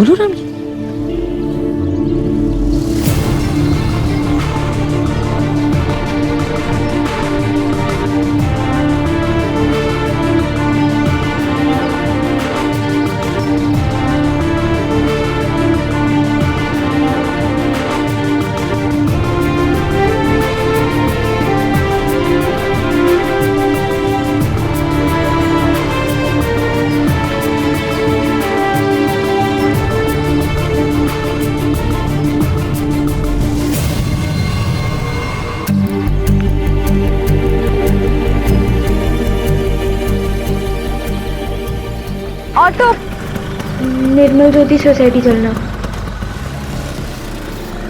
बोलो रामी। ऑटो, निर्मल ज्योति सोसाइटी चलना।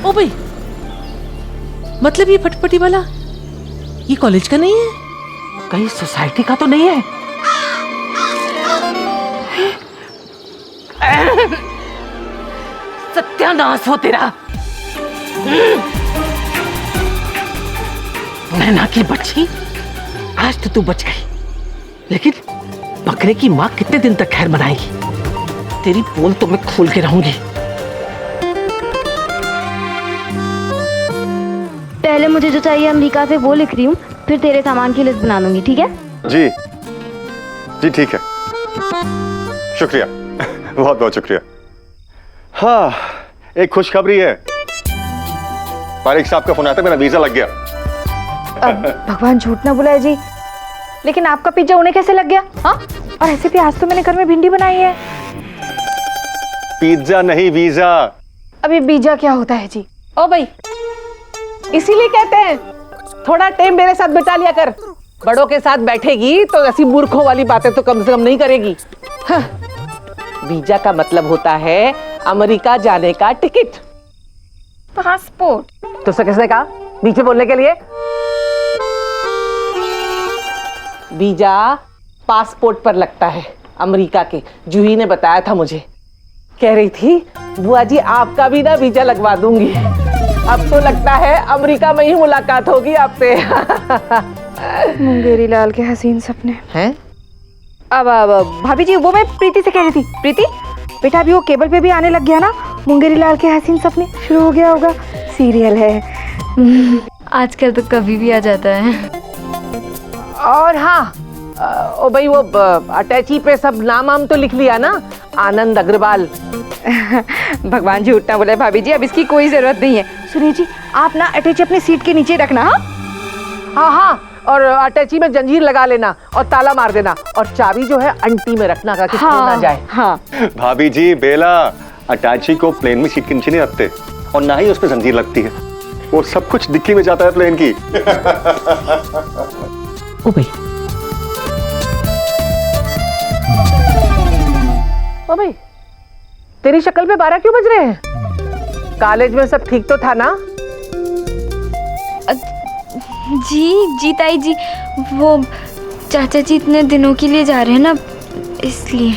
ओ भाई, मतलब ये फटफटी वाला ये कॉलेज का नहीं है? कहीं सोसाइटी का तो नहीं है? सत्यानाश हो तेरा। नैना की बच्ची, आज तो तू बच गई, लेकिन बकरे की माँ कितने दिन तक खैर मनाएगी? तेरी पोल तो मैं खोल के रहूंगी। पहले मुझे जो चाहिए अमेरिका से वो लिख रही हूँ, फिर तेरे सामान की लिस्ट बना दूंगी, ठीक है? जी जी ठीक है, शुक्रिया बहुत बहुत शुक्रिया। हाँ, एक खुशखबरी है, पारिक साहब का फोन आता है, मेरा वीजा लग गया। भगवान झूठ ना बुलाए जी, लेकिन आपका पिज्जा उन्हें कैसे लग गया? हाँ, और ऐसे भी आज तो मैंने घर में भिंडी बनाई है। पिज्जा नहीं, वीजा। अभी बीजा क्या होता है जी? ओ भाई, इसीलिए कहते हैं थोड़ा टाइम मेरे साथ बिता लिया कर। बड़ों के साथ बैठेगी तो ऐसी मूर्खों वाली बातें तो कम से कम नहीं करेगी। हाँ। वीजा का मतलब होता है अमेरिका जाने का टिकट, पासपोर्ट। तो उसे किसने कहा नीचे बोलने के लिए? वीजा पासपोर्ट पर लगता है अमेरिका के। जूही ने बताया था मुझे, कह रही थी बुआ जी आपका भी ना वीजा लगवा दूंगी। अब तो लगता है अमेरिका में ही मुलाकात होगी आपसे। मुंगेरी लाल के हसीन सपने हैं? अब भाभी जी, वो मैं प्रीति से कह रही थी, प्रीति बेटा अभी वो केबल पे भी आने लग गया ना, मुंगेरी लाल के हसीन सपने शुरू हो गया होगा, सीरियल है। आजकल तो कभी भी आ जाता है। और हाँ, ओ भाई वो अटैची पे सब नाम तो लिख लिया ना, आनंद अग्रवाल। भगवान जी उठना बोले भाभी जी, अब इसकी कोई जरूरत नहीं है। सुनिए जी, आप ना अटैची अपनी सीट के नीचे रखना। हाँ हाँ हाँ, और अटैची में जंजीर लगा लेना और ताला मार देना, और चाबी जो है अंटी में रखना ताकि खो ना जाए। हाँ। भाभी जी, बेला अटैची को प्लेन में सीट के नीचे नहीं रखते, और ना ही उस पर जंजीर लगती है, वो सब कुछ डिक्की में जाता है प्लेन की। ओ भाई, ओ भाई, तेरी शक्ल पे 12 क्यों बज रहे हैं? कॉलेज में सब ठीक तो था ना? जी ताई जी, वो चाचा जी इतने दिनों के लिए जा रहे हैं ना, इसलिए।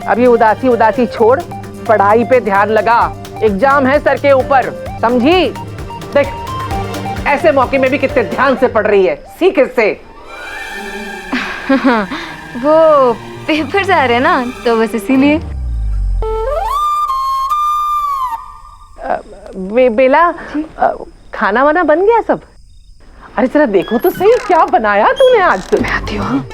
अब ये उदासी उदासी छोड़, पढ़ाई पे ध्यान लगा, एग्जाम है सर के ऊपर, समझी? देख, ऐसे मौके में भी कितने ध्यान से पढ़ रही है, सीख इससे। वो पेपर्स आ रहे हैं ना, तो बस इसीलिए। बेला, खाना वाना बन गया सब? अरे जरा देखो तो सही, क्या बनाया तूने आज? तो मैं आती हूँ।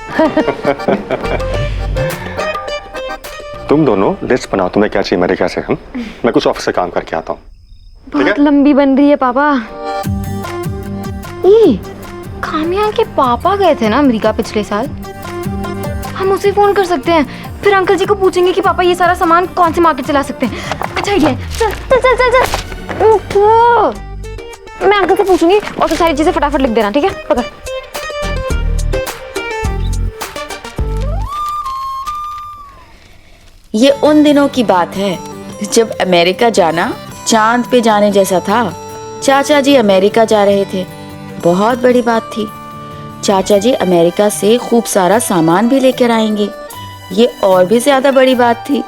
तुम दोनों लिस्ट बनाओ, तुम्हें क्या चाहिए अमेरिका से। हम मैं कुछ ऑफिस से काम करके आता हूँ। बहुत लंबी बन रही है पापा। ये काम्या के पापा गए थे ना अमेरिका पिछले साल, हम उसे फोन कर सकते हैं, फिर अंकल जी को पूछेंगे कि पापा ये सारा सामान कौन से मार्केट से ला सकते हैं। अच्छा आइडिया है, चल चल चल चल चल। मैं अंकल से पूछूंगी और तो सारी चीजें फटाफट लिख देना, ठीक है? पकड़। ये उन दिनों की बात है जब अमेरिका जाना चांद पे जाने जैसा था। चाचा जी अमेरिका जा रहे थे, बहुत बड़ी बात थी। चाचा जी अमेरिका से खूब सारा सामान भी लेकर आएंगे, ये और भी ज्यादा बड़ी बात थी।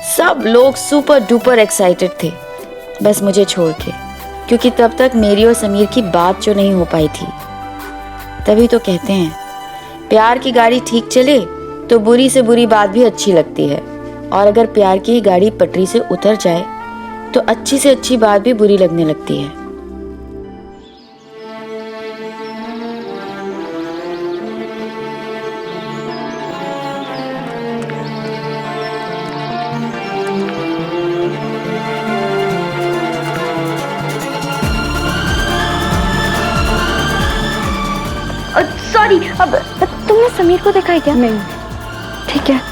सब लोग सुपर डुपर एक्साइटेड थे, बस मुझे छोड़ के, क्योंकि तब तक मेरी और समीर की बात जो नहीं हो पाई थी। तभी तो कहते हैं प्यार की गाड़ी ठीक चले तो बुरी से बुरी बात भी अच्छी लगती है। और अगर प्यार की गाड़ी पटरी से उतर जाए तो अच्छी से अच्छी बात भी बुरी लगने लगती है। सॉरी, अब तुमने समीर को देखा है क्या? नहीं। ठीक है।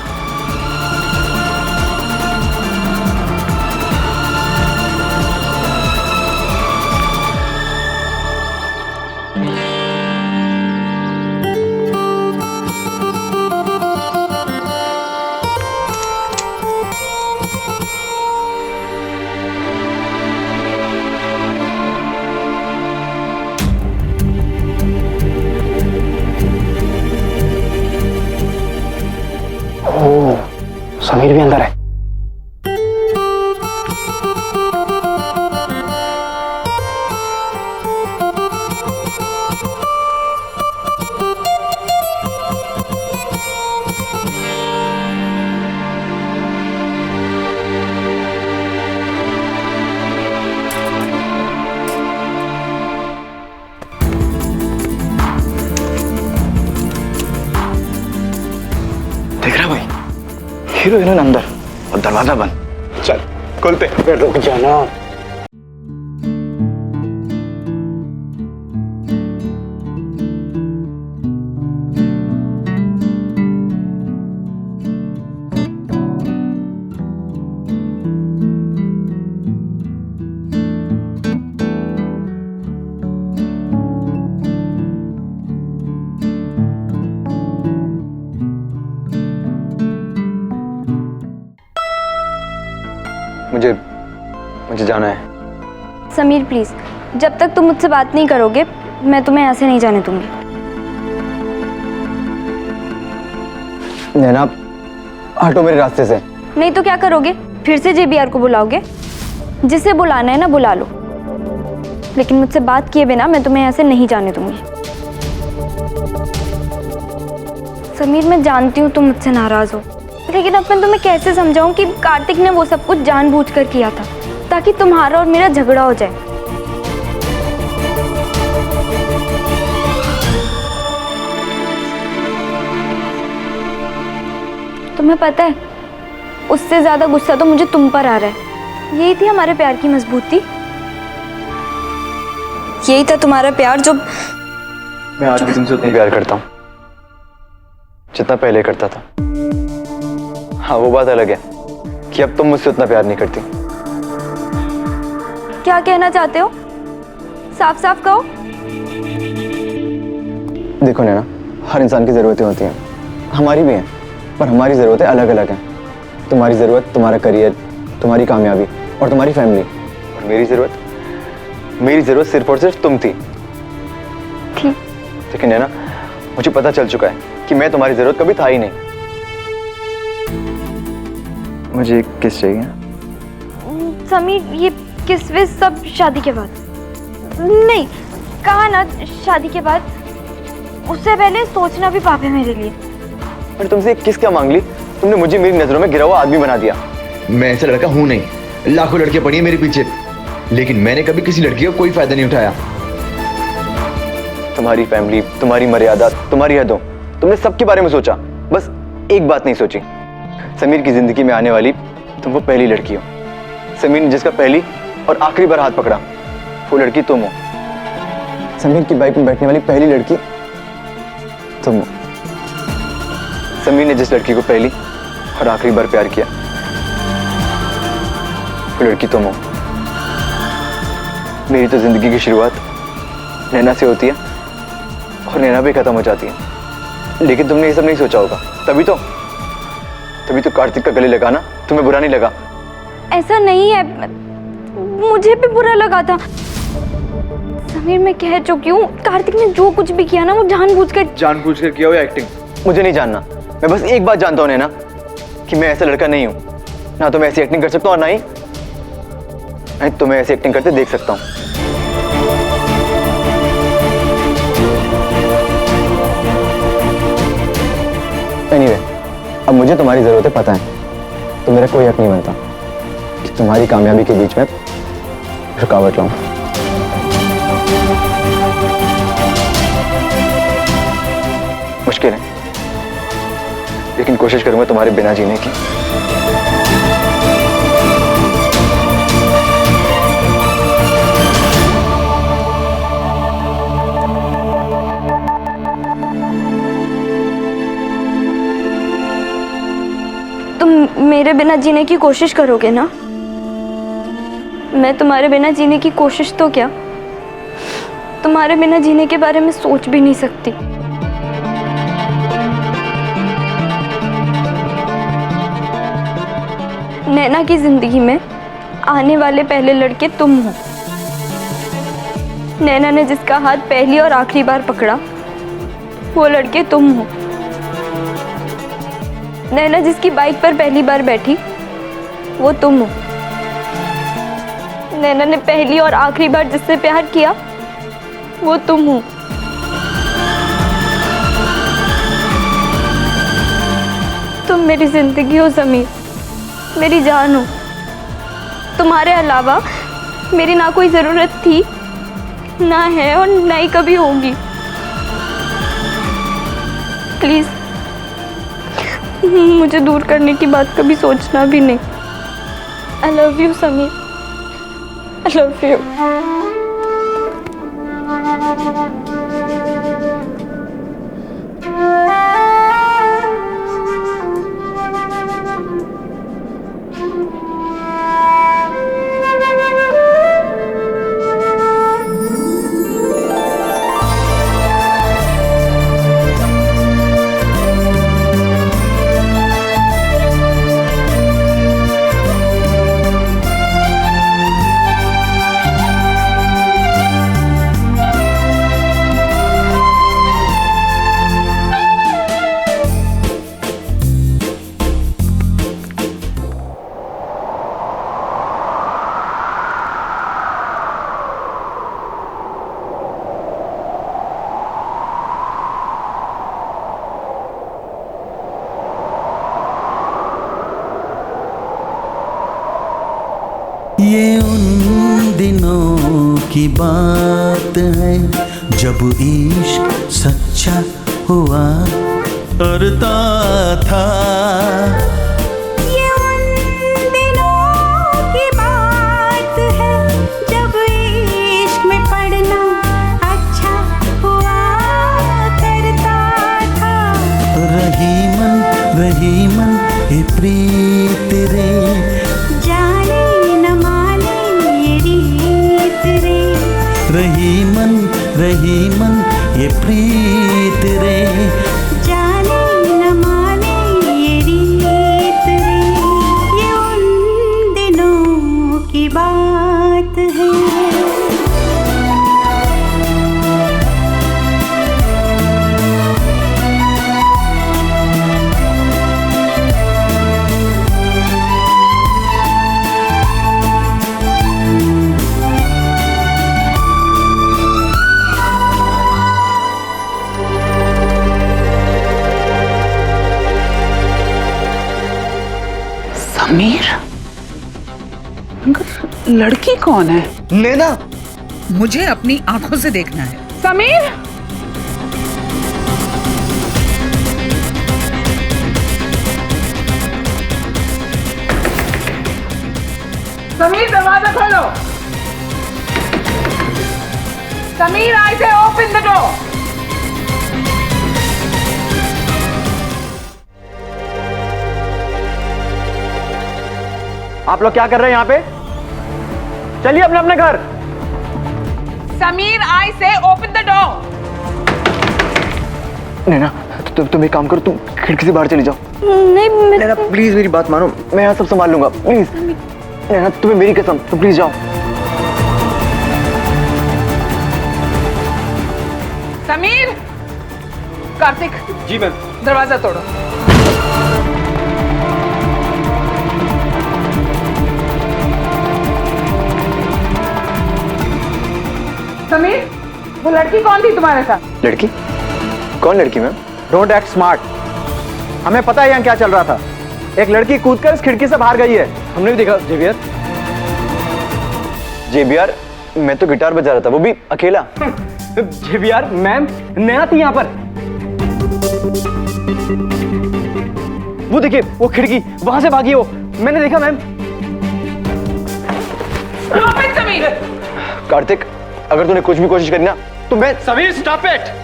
समीर भी अंदर है। देख रहा भाई, हीरो हीरोइन अंदर और दरवाजा बंद। चल खोलते। रुक जाना। मुझे जाना है। समीर प्लीज, जब तक तुम मुझसे बात नहीं करोगे मैं तुम्हें ऐसे नहीं जाने दूंगी। नैना, हटो मेरे रास्ते से। नहीं तो क्या करोगे? फिर से जेबीआर को बुलाओगे? जिसे बुलाना है ना बुला लो, लेकिन मुझसे बात किए बिना मैं तुम्हें ऐसे नहीं जाने दूंगी। समीर, मैं जानती हूँ तुम मुझसे नाराज हो, लेकिन अब मैं तुम्हें कैसे समझाऊं कि कार्तिक ने वो सब कुछ जानबूझकर किया था ताकि तुम्हारा और मेरा झगड़ा हो जाए। तुम्हें पता है, उससे ज्यादा गुस्सा तो मुझे तुम पर आ रहा है। यही थी हमारे प्यार की मजबूती, यही था तुम्हारा प्यार जो मैं आज भी तुमसे उतना प्यार करता हूँ जितना पहले करता था। हाँ, वो बात अलग है कि अब तुम मुझसे उतना प्यार नहीं करती। क्या कहना चाहते हो? साफ साफ कहो। देखो नैना, हर इंसान की ज़रूरतें होती हैं, हमारी भी हैं, पर हमारी ज़रूरतें अलग अलग हैं। तुम्हारी ज़रूरत तुम्हारा करियर, तुम्हारी कामयाबी और तुम्हारी फैमिली, और मेरी ज़रूरत सिर्फ और सिर्फ तुम थी। लेकिन नैना, मुझे पता चल चुका है कि मैं तुम्हारी ज़रूरत कभी था ही नहीं। मुझे एक किस चाहिए। समीर, ये किस वे सब शादी के बाद? नहीं, कहा ना शादी के बाद, उससे पहले सोचना भी पाप है मेरे लिए। पर तुमसे एक किस क्या मांग ली? तुमने मुझे मेरी नजरों में गिरा हुआ आदमी बना दिया। मैं ऐसा लड़का हूं नहीं, लाखों लड़कियां पड़ी हैं मेरे पीछे, लेकिन मैंने कभी किसी लड़की का कोई फायदा नहीं उठाया। तुम्हारी फैमिली, तुम्हारी मर्यादा, तुम्हारी हदों, तुमने सबके बारे में सोचा, बस एक बात नहीं सोची। समीर की जिंदगी में आने वाली तुम वो पहली लड़की हो। समीर ने जिसका पहली और आखिरी बार हाथ पकड़ा, वो लड़की तुम हो। समीर की बाइक में बैठने वाली पहली लड़की तुम हो। समीर ने जिस लड़की को पहली और आखिरी बार प्यार किया, वो लड़की तुम हो। मेरी तो जिंदगी की शुरुआत नैना से होती है और नैना भी खत्म हो जाती है, लेकिन तुमने ये सब नहीं सोचा होगा। तभी तो कार्तिक का गले लगाना तुम्हें बुरा नहीं लगा। ऐसा नहीं है, मुझे भी बुरा लगा था। समीर, मैं कह चुकी हूँ, कार्तिक ने जो कुछ भी किया ना वो जानबूझकर किया हो या एक्टिंग, मुझे नहीं जानना। मैं बस एक बात जानता हूँ नैना, कि मैं ऐसा लड़का नहीं हूँ। ना तो मैं ऐसी एक्टिंग कर सकता हूँ और ना ही तो मैं ऐसी एक्टिंग करते देख सकता हूँ। एनीवे, अब मुझे तुम्हारी जरूरतें पता है। तो मेरा कोई हक नहीं बनता कि तुम्हारी कामयाबी के बीच में रुकावट लाऊं। मुश्किल है, लेकिन कोशिश करूंगा तुम्हारे बिना जीने की। तुम मेरे बिना जीने की कोशिश करोगे ना? मैं तुम्हारे बिना जीने की कोशिश तो क्या, तुम्हारे बिना जीने के बारे में सोच भी नहीं सकती। नैना की जिंदगी में आने वाले पहले लड़के तुम हो। नैना ने जिसका हाथ पहली और आखिरी बार पकड़ा वो लड़के तुम हो। नैना जिसकी बाइक पर पहली बार बैठी वो तुम हो। नैना ने पहली और आखिरी बार जिससे प्यार किया वो तुम हो। तुम मेरी जिंदगी हो समीर, मेरी जान हो। तुम्हारे अलावा मेरी ना कोई ज़रूरत थी, ना है और ना ही कभी होगी। प्लीज़ मुझे दूर करने की बात कभी सोचना भी नहीं। I love you Sameer, I love you. ये उन दिनों की बात है जब इश्क सच्चा हुआ करता था। ये उन दिनों की बात है जब इश्क में पढ़ना अच्छा हुआ करता था। रही मन ये प्रीत रे, रही मन ये प्रीत रे, जाने न माने ये रीत रे। ये उन दिनों की बात है। समीर, लड़की कौन है? नैना। मुझे अपनी आंखों से देखना है। समीर, समीर दरवाजा खोलो। समीर, आई से ओपन द डोर। आप लोग क्या कर रहे हैं यहाँ पे? चलिए अपने अपने घर। समीर, आई से ओपन द डोर। नैना, तुम एक काम करो, तुम खिड़की से बाहर चली जाओ। नहीं, नैना प्लीज मेरी बात मानो, मैं यहाँ सब संभाल लूंगा। प्लीज नैना, तुम्हें मेरी कसम, तुम प्लीज जाओ। समीर, कार्तिक। जी मैम। दरवाजा तोड़ो। समीर, वो लड़की कौन थी तुम्हारे साथ? लड़की? कौन लड़की मैम? Don't act smart. हमें पता है यहाँ क्या चल रहा था। एक लड़की कूदकर इस खिड़की से बाहर गई है, हमने भी देखा। जेवियर, जेवियर, मैं तो गिटार बजा रहा था, वो भी अकेला। जेवियर मैम, नैना थी यहाँ पर। वो देखिए, वो खिड़की वहां से भागी, वो मैंने देखा मैम। कार्तिक, अगर तूने कुछ भी कोशिश करी ना तो मैं। Sameer stop it.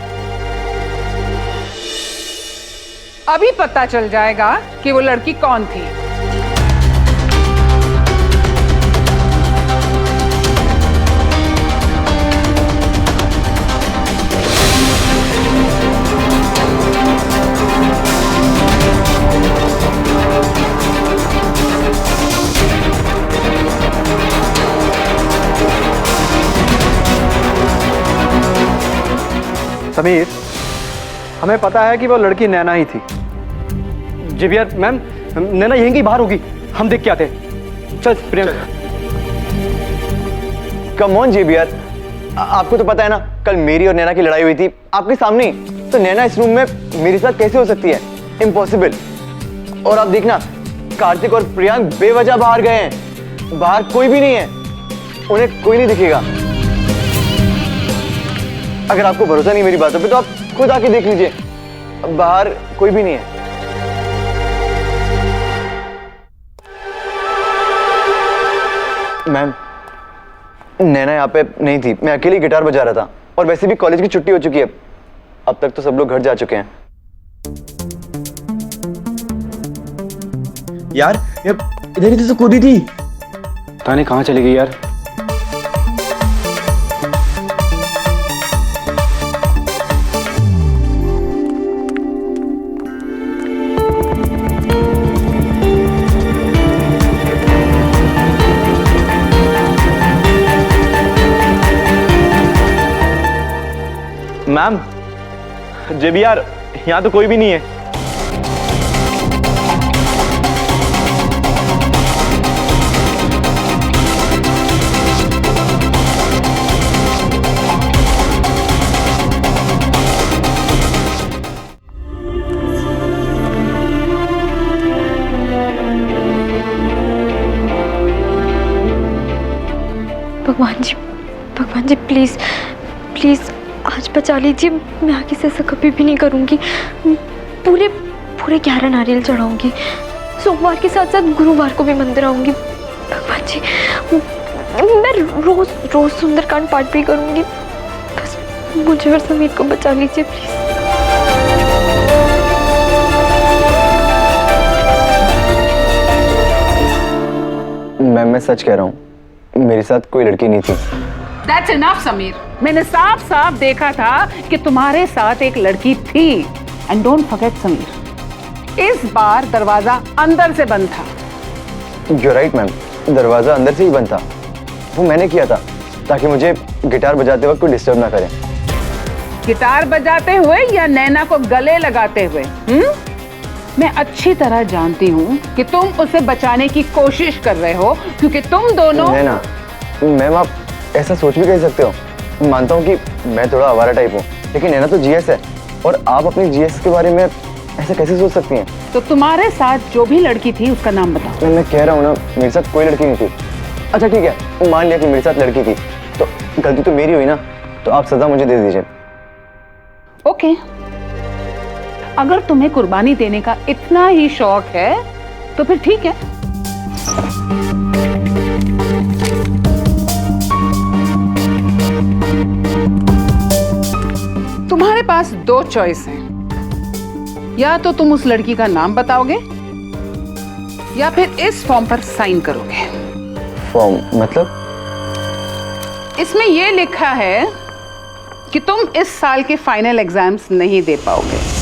अभी पता चल जाएगा कि वो लड़की कौन थी। समीर, हमें पता है कि वो लड़की नैना ही थी। जेवियर मैम, नैना यहीं की बाहर होगी, हम देख के आते हैं। चल प्रियंका। कम ऑन जेवियर, आपको तो पता है ना, कल मेरी और नैना की लड़ाई हुई थी आपके सामने, तो नैना इस रूम में मेरे साथ कैसे हो सकती है? इम्पॉसिबल। और आप देखना, कार्तिक और प्रियांक बेवजह बाहर गए हैं, बाहर कोई भी नहीं है, उन्हें कोई नहीं दिखेगा। अगर आपको भरोसा नहीं मेरी बातों पे तो आप खुद आके देख लीजिए, बाहर कोई भी नहीं है। मैम, नैना यहाँ पे नहीं थी, मैं अकेले गिटार बजा रहा था, और वैसे भी कॉलेज की छुट्टी हो चुकी है, अब तक तो सब लोग घर जा चुके हैं। यार इधर ही तो कूदी थी। पता नहीं कहाँ चली गई यार। मैम, जेवियर, यहाँ तो कोई भी नहीं है। भगवान जी प्लीज प्लीज आज बचा लीजिए। मैं आगे से ऐसा कभी भी नहीं करूँगी। पूरे 11 नारियल चढ़ाऊंगी, सोमवार के साथ साथ गुरुवार को भी मंदिर आऊंगी। भगवान जी, मैं रोज सुंदरकांड पाठ भी करूंगी। बस मुझे और समीर को बचा लीजिए प्लीज। मैं सच कह रहा हूँ, मेरे साथ कोई लड़की नहीं थी। That's enough, Sameer. मैंने साफ साफ देखा था कि तुम्हारे साथ एक लड़की थी। एंड डोंट फॉरगेट समीर, इस बार दरवाजा अंदर से बंद था। You're right, मैम, दरवाजा अंदर से ही बंद था। वो मैंने किया था ताकि मुझे गिटार बजाते वक्त कोई डिस्टर्ब ना करे। गिटार बजाते हुए या नैना को गले लगाते हुए? मैं अच्छी तरह जानती हूँ कि तुम उसे बचाने की कोशिश कर रहे हो, क्योंकि तुम दोनों। नैना, मैम आप ऐसा सोच भी कह सकते हो। मानता हूँ कि मैं थोड़ा आवारा टाइप हूँ, लेकिन नैना तो जीएस है, और आप अपनी जीएस के बारे में ऐसा कैसे सोच सकती हैं? तो तुम्हारे साथ जो भी लड़की थी उसका नाम बताओ। मैं कह रहा हूँ ना, मेरे साथ कोई लड़की नहीं थी। अच्छा ठीक है, मान लिया कि मेरे साथ लड़की थी, तो गलती तो मेरी हुई ना, तो आप सजा मुझे दे दीजिए। ओके, अगर तुम्हें कुर्बानी देने का इतना ही शौक है तो फिर ठीक है। तुम्हारे पास 2 चॉइस हैं, या तो तुम उस लड़की का नाम बताओगे या फिर इस फॉर्म पर साइन करोगे। फॉर्म मतलब? इसमें यह लिखा है कि तुम इस साल के फाइनल एग्जाम्स नहीं दे पाओगे।